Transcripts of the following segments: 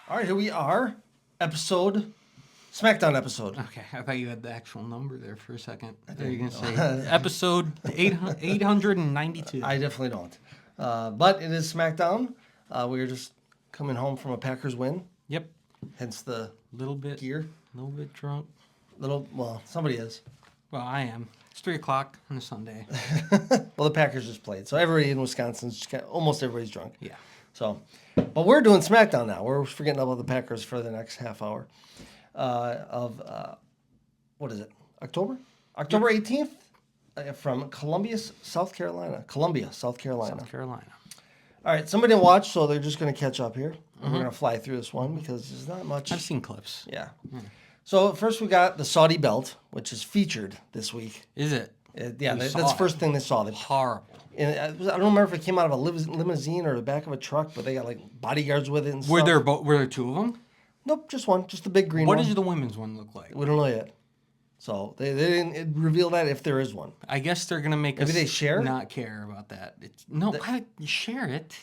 All right, here we are. Smackdown episode. Okay, I thought you had the actual number there for a second. Are you going to say episode 892? I definitely don't. But it is Smackdown. We were just coming home from a Packers win. Yep. Hence the Little bit gear. A little bit drunk. Well, somebody is. Well, I am. It's 3 o'clock on a Sunday. Well, the Packers just played. So everybody in Wisconsin, almost everybody's drunk. Yeah. So, but we're doing Smackdown now. We're forgetting about the Packers for the next half hour what is it? October 18th from Columbia, South Carolina. South Carolina. All right, somebody didn't watch, so they're just going to catch up here. We're going to fly through this one because there's not much. I've seen clips. Yeah. So first we got the Saudi belt, which is featured this week. Is it? That's the first thing they saw. Horrible. And I don't remember if it came out of a limousine or the back of a truck, but they got like bodyguards with it and Were stuff. there were there two of them? Nope, just one. Just the big green What one. does the women's one look like? We don't know yet. So they didn't reveal that if there is one. I guess they're going to make Maybe us they share? not care about that. Share it.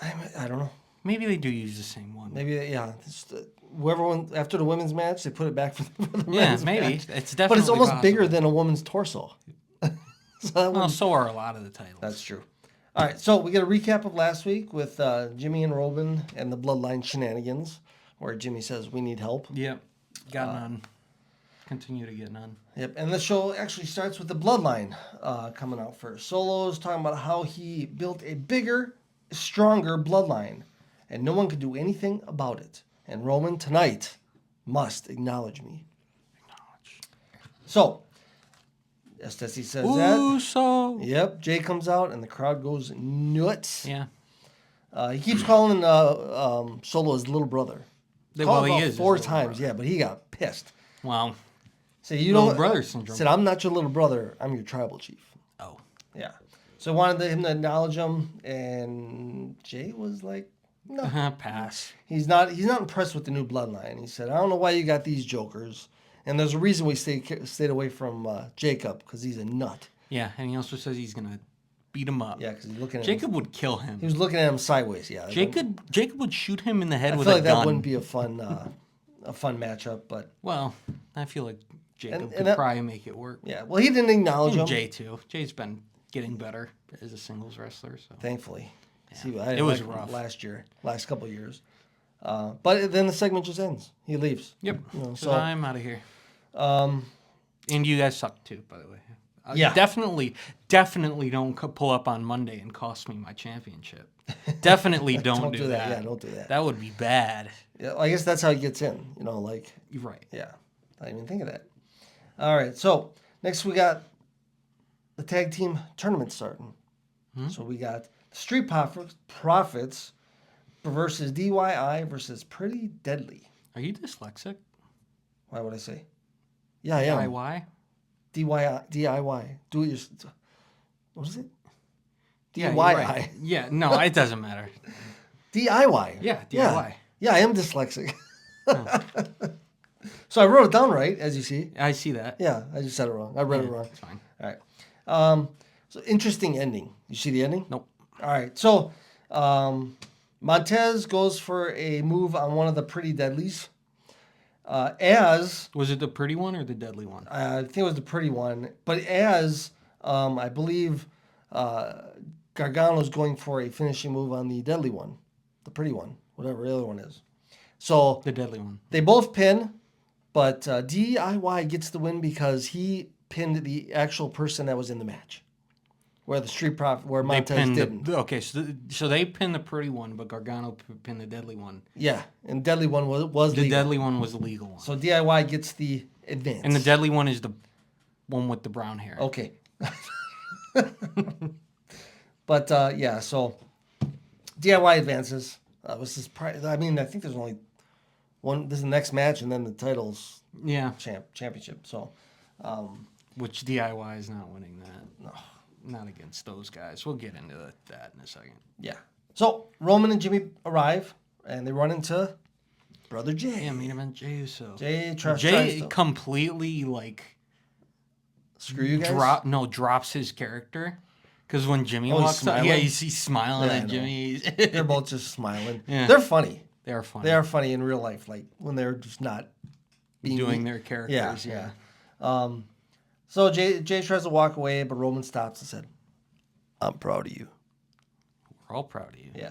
I don't know. Maybe they do use the same one. Maybe, whoever won after the women's match, they put it back for the Yeah, men's maybe. match. It's definitely But it's almost possible. bigger than a woman's torso. So are a lot of the titles. That's true. All right, so we get a recap of last week with Jimmy and Roman and the Bloodline shenanigans, where Jimmy says, we need help. Yep. Got none. Continue to get none. Yep, and the show actually starts with the Bloodline coming out first. Solo's talking about how he built a bigger, stronger bloodline, and no one could do anything about it. And Roman tonight must acknowledge me. So, just as he says So. yep, Jay comes out and the crowd goes nuts. Yeah. He keeps calling Solo his little brother. Well, he about is 4 his little times, brother. but he got pissed. Wow. So you Little don't brother syndrome. Said, I'm not your little brother. I'm your tribal chief. Oh. Yeah. So I wanted him to acknowledge him, and Jay was like, no. Pass. He's not impressed with the new bloodline. He said, I don't know why you got these jokers. And there's a reason we stayed away from Jacob, because he's a nut. Yeah, and he also says he's going to beat him up. Yeah, because he's looking at Jacob him. would kill him. He was looking at him sideways, yeah. Jacob would shoot him in the head I with feel a like gun. that wouldn't be a fun matchup, but... Well, I feel like Jacob And could that- probably make it work. Yeah, well, he didn't acknowledge him. And Jay, too. Jay's been getting better as a singles wrestler. So Thankfully. Yeah. See, I It was like him rough. last couple of years. But then the segment just ends. He leaves. Yep. You know, so I'm out of here. And you guys suck, too, by the way. Yeah. Definitely don't pull up on Monday and cost me my championship. Definitely don't do that. Yeah, don't do that. That would be bad. Yeah, I guess that's how he gets in. You're right. Yeah. I didn't even think of that. All right, so next we got the tag team tournament starting. So we got Street Profits versus DIY versus Pretty Deadly. Are you dyslexic? Why would I say? Yeah, I am. DIY? DIY. Do it yourself. What is it? Yeah, DIY. you're right. Yeah, no, it doesn't matter. DIY. Yeah, DIY. Yeah, I am dyslexic. So I wrote it down right, as you see. I see that. Yeah, I just said it wrong. I read it wrong. It's fine. All right. So interesting ending. You see the ending? Nope. All right. So Montez goes for a move on one of the Pretty Deadlies. Was it the pretty one or the deadly one? I think it was the pretty one, but I believe Gargano's going for a finishing move on the deadly one, the pretty one, whatever the other one is. So The deadly one. they both pin, but DIY gets the win because he pinned the actual person that was in the match, where where Montez didn't. Okay, so they pinned the pretty one, but Gargano pinned the deadly one. Yeah, and deadly one was The legal. deadly one was the legal one. So DIY gets the advance. And the deadly one is the one with the brown hair. Okay. But yeah, so DIY advances. I think there's only one. This is the next match, and then the titles Yeah. championship. So, Which DIY is not winning that. No. Not against those guys. We'll get into that in a second. yeah. So Roman and Jimmy arrive, and they run into Brother Jay. Yeah, main event Jay Uso. Jay completely screw you guys. drops his character. Because when Jimmy he's walks up, smiling? he's smiling Yeah, I at know. Jimmy. They're both just smiling. Yeah. They're funny. They are funny. They are funny in real life, like when they're just not doing their characters. Yeah. So Jay tries to walk away, but Roman stops and said, "I'm proud of you." We're all proud of you. Yeah.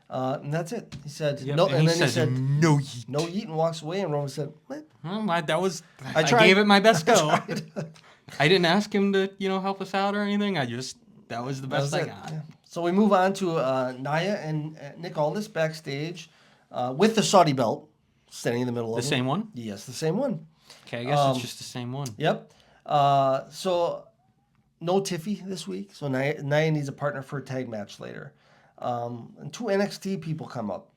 And that's it. He said, Yep. no, and and he then says, he said, no yeet. no yeet, and walks away, and Roman said, what? I tried. gave it my best go. I didn't ask him to, help us out or anything. That was the best I got. Yeah. So we move on to Nia and Nick Aldis backstage with the Saudi belt standing in the middle of The them. same one? Yes, the same one. Okay, I guess it's just the same one. Yep. So no Tiffy this week. So Nia needs a partner for a tag match later. And 2 NXT people come up.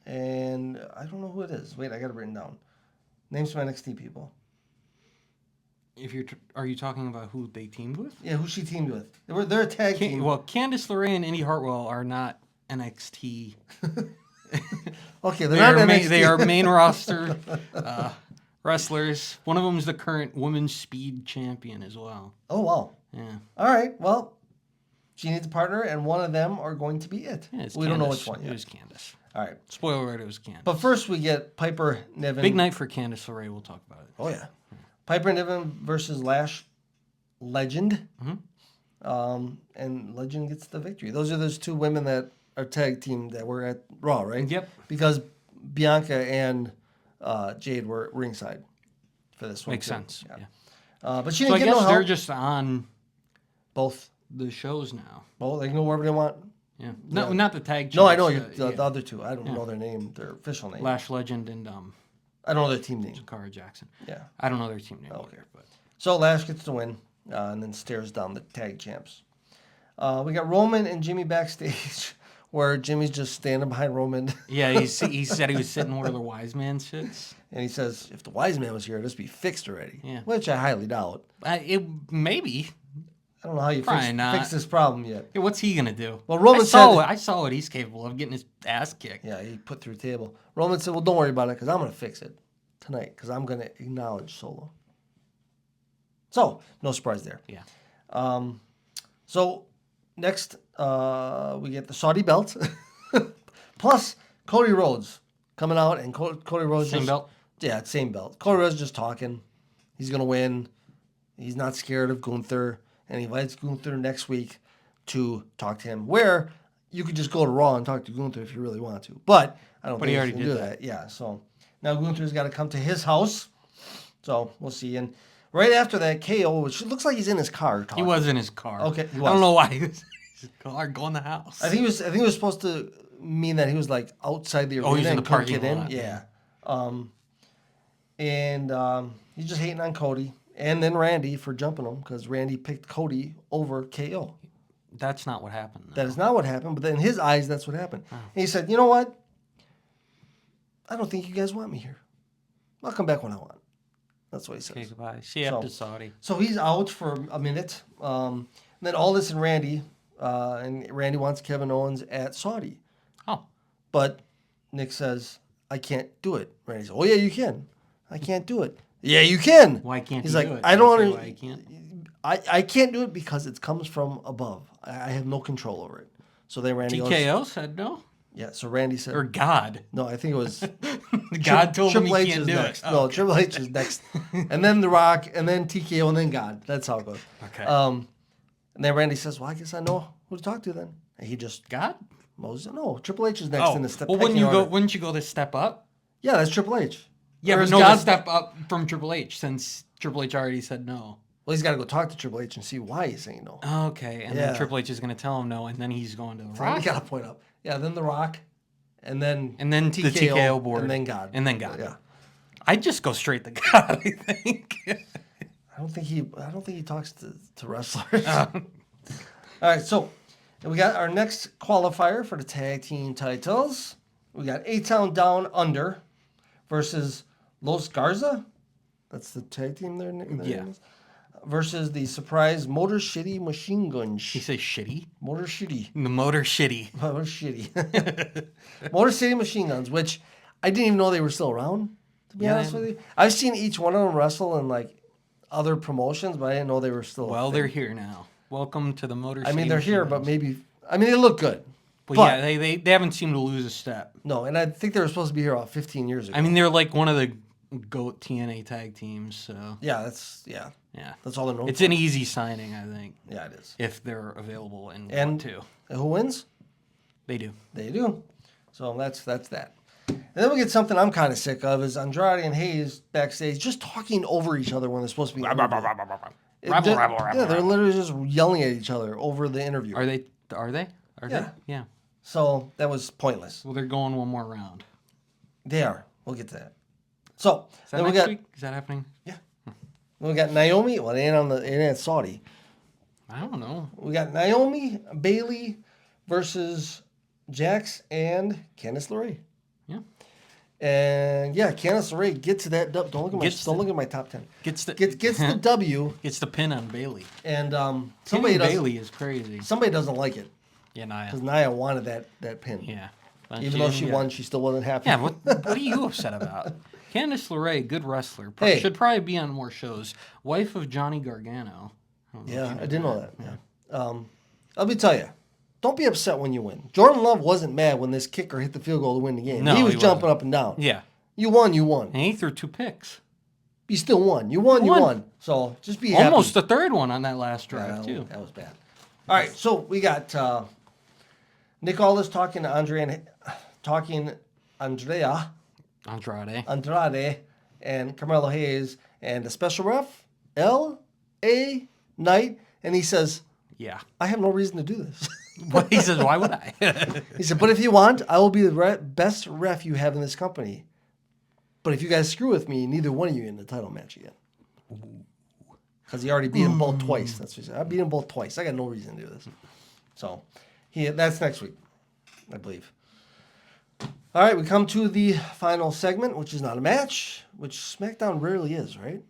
And I don't know who it is. Wait, I got it written down. Names from NXT people. Are you talking about who they teamed with? Yeah, who she teamed with. They're a tag team. Well, Candice LeRae and Indy Hartwell are not NXT. Okay, they're not NXT. They are main roster wrestlers. One of them is the current women's speed champion as well. Oh, wow. Yeah. All right, well, she needs a partner, and one of them are going to be it. Yeah, we don't know which one yet. It was Candice. All right. Spoiler alert, it was Candice. But first we get Piper Niven. Big night for Candice LeRae. We'll talk about it. Oh, yeah. Piper Niven versus Lash Legend. Mm-hmm. And Legend gets the victory. Those are those 2 women that are tag team that were at Raw, right? Yep. Because Bianca and Jade were ringside for this one. Makes sense. Yeah. But she So didn't I get no guess help. they're just on Both. the shows now. Well, they can go wherever they want. Yeah. No, not the tag. No, I know champs, the other 2. I don't know their name, their official name. Lash Legend and I don't know their team name. Jakara Jackson. Yeah. I don't know their team name Okay. either. But So Lash gets the win and then stares down the tag champs. We got Roman and Jimmy backstage where Jimmy's just standing behind Roman. yeah, he said he was sitting where the wise man sits. And he says, if the wise man was here, this would be fixed already. Yeah. Which I highly doubt. Maybe. I don't know how you Probably not. fix this problem yet. Yeah, what's he gonna do? Well, Roman I saw what he's capable of, getting his ass kicked. Yeah, he put through a table. Roman said, well, don't worry about it because I'm going to fix it tonight because I'm going to acknowledge Solo. So, no surprise there. Yeah. So, next, we get the Saudi belt. Plus, Cody Rhodes coming out, and Cody Rhodes Same belt? Yeah, same belt. Cody Rhodes just talking. He's going to win. He's not scared of Gunther, and he invites Gunther next week to talk to him, where you could just go to Raw and talk to Gunther if you really want to. But I don't think he already can did do that. Yeah, so now Gunther's got to come to his house. So we'll see. And right after that, KO, which looks like he's in his car talking. He was in his car. Okay, he I was. don't know why he was in his car going to the house. I think it was supposed to mean that he was like outside the arena. Oh, he's in the and couldn't parking get lot. in. Yeah. And he's just hating on Cody and then Randy for jumping him because Randy picked Cody over KO. That's not what happened. Though. That is not what happened, but in his eyes, that's what happened. And he said, you know what? I don't think you guys want me here. I'll come back when I want. That's what he says. Okay, goodbye. See you after Saudi. So he's out for a minute. And then Aldis and Randy wants Kevin Owens at Saudi. Oh. But Nick says, I can't do it. Randy says, oh, yeah, you can. I can't do it. Yeah, you can. Why can't He's he like, do it? I don't Say want why he to. can't? I can't do it because it comes from above. I have no control over it. So then Randy goes, TKO said no? yeah, so Randy said, Or God? no, I think it was God told him Triple he H can't is do next. it. No, Okay. Triple H is next. And then The Rock, and then TKO, and then God. That's how it goes. Okay. And then Randy says, well, I guess I know who to talk to then. And he just, God? Moses, no, Triple H is next in the step. Well, wouldn't you go to step up? Yeah, that's Triple H. Yeah, Or but is no, God- the step up from Triple H since Triple H already said no. Well, he's got to go talk to Triple H and see why he's saying no. Okay, and Yeah. then Triple H is going to tell him no, and then he's going to the So Rock. we got to point out. Yeah, then The Rock, and then And then TKO, the TKO board. and then God. And then God. Yeah. I'd just go straight to God, I think. I don't think he talks to wrestlers. All right, so we got our next qualifier for the tag team titles. We got A-Town Down Under versus Los Garza. That's the tag team their name is. Versus the surprise Motor Shitty Machine Guns. You say shitty? Motor Shitty. The motor shitty. Motor Shitty. Motor City Machine Guns, which I didn't even know they were still around, to be honest with you. I've seen each one of them wrestle in like other promotions, but I didn't know they were still. Well, they're here now. Welcome to the motor. I mean, City they're Machine here, Guns. but maybe. I mean, they look good. But yeah, they haven't seemed to lose a step. No, and I think they were supposed to be here about 15 years ago. I mean, they're like one of the GOAT TNA tag teams, so Yeah, that's all they're known it's for. an easy signing, I think. Yeah, it is. If they're available and And want to. who wins? They do. They do. So that's that. And then we get something I'm kind of sick of is Andrade and Hayes backstage just talking over each other when they're supposed to be. Yeah, they're literally just yelling at each other over the interview. Are they? Are Yeah. they? Yeah. So that was pointless. Well, they're going one more round. They are. We'll get to that. So Is that then next week? Is that happening? we got Naomi. Well, it ain't Saudi. I don't know. We got Naomi Bailey versus Jax and Candice LeRae. Yeah. And yeah, Candice LeRae gets to that. Don't look at my top 10. Gets the W. Gets the pin on Bailey. And somebody Bailey is crazy. Somebody doesn't like it Yeah, Nia. because Nia wanted that pin. Yeah. Even though she won, she still wasn't happy. Yeah. What are you upset about? Candice LeRae, good wrestler. Hey. Should probably be on more shows. Wife of Johnny Gargano. Yeah, I didn't know that. Yeah. Let me tell you, don't be upset when you win. Jordan Love wasn't mad when this kicker hit the field goal to win the game. No, he was he jumping wasn't. up and down. Yeah. You won. And he threw 2 picks. You still won. You won. So just be happy. Almost the third one on that last drive, too. That was bad. All right, so we got Nick Aldis talking to Andrea Andrade. and Carmelo Hayes and the special ref, L.A. Knight, and he says, Yeah. I have no reason to do this. Well, he says, why would I? He said, but if you want, I will be the best ref you have in this company. But if you guys screw with me, neither one of you in the title match again. Because he already beat them both twice. That's what he said. I beat them both twice. I got no reason to do this. So that's next week, I believe. All right, we come to the final segment, which is not a match, which SmackDown rarely is, right?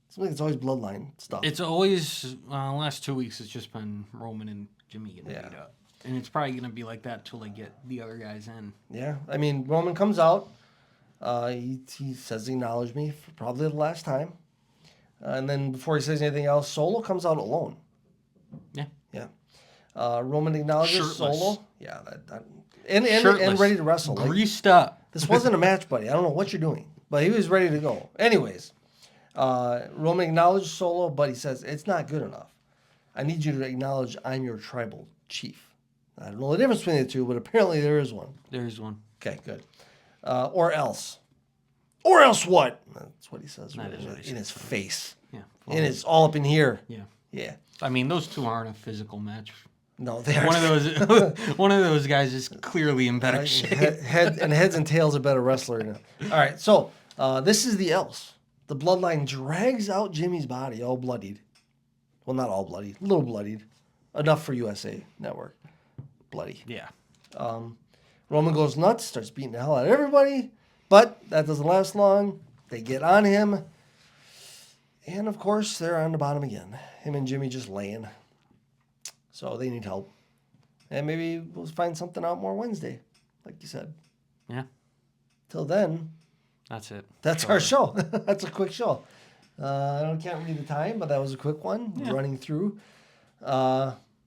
Seems like it's always bloodline stuff. It's always, the last 2 weeks, it's just been Roman and Jimmy getting beat up. And it's probably going to be like that till they get the other guys in. Yeah, I mean, Roman comes out. He says he acknowledged me for probably the last time. And then before he says anything else, Solo comes out alone. Yeah. Yeah. Roman acknowledges Shirtless. Solo. Yeah. And ready to wrestle. Greased up. This wasn't a match, buddy. I don't know what you're doing. But he was ready to go. Anyways, Roman acknowledges Solo, but he says, it's not good enough. I need you to acknowledge I'm your tribal chief. I don't know the difference between the two, but apparently there is one. There's one. Okay, good. Or else. Or else what? That's what he says That is what he in his face. Yeah. And it's all up in here. Yeah. Yeah. I mean, those two aren't a physical match. No, they are. One of those guys is clearly in better shape. Heads and tails a better wrestler. Now. All right, so this is the else. The bloodline drags out Jimmy's body, all bloodied. Well, not all bloodied, a little bloodied. Enough for USA Network. Bloody. Yeah. Roman goes nuts, starts beating the hell out of everybody, but that doesn't last long. They get on him. And, of course, they're on the bottom again. Him and Jimmy just laying. So they need help. And maybe we'll find something out more Wednesday, like you said. Yeah. Till then, That's it. that's our show. That's a quick show. I can't read the time, but that was a quick one. Yeah. Running through.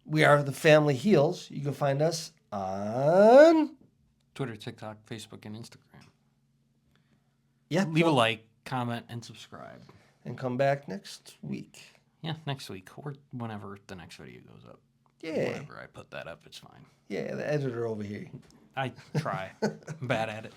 We are the Family Heels. You can find us on... Twitter, TikTok, Facebook, and Instagram. Yeah. Leave a like, comment, and subscribe. And come back next week. Yeah, next week or whenever the next video goes up. Yeah. Whenever I put that up, it's fine. Yeah, the editor over here. I try. I'm bad at it, though.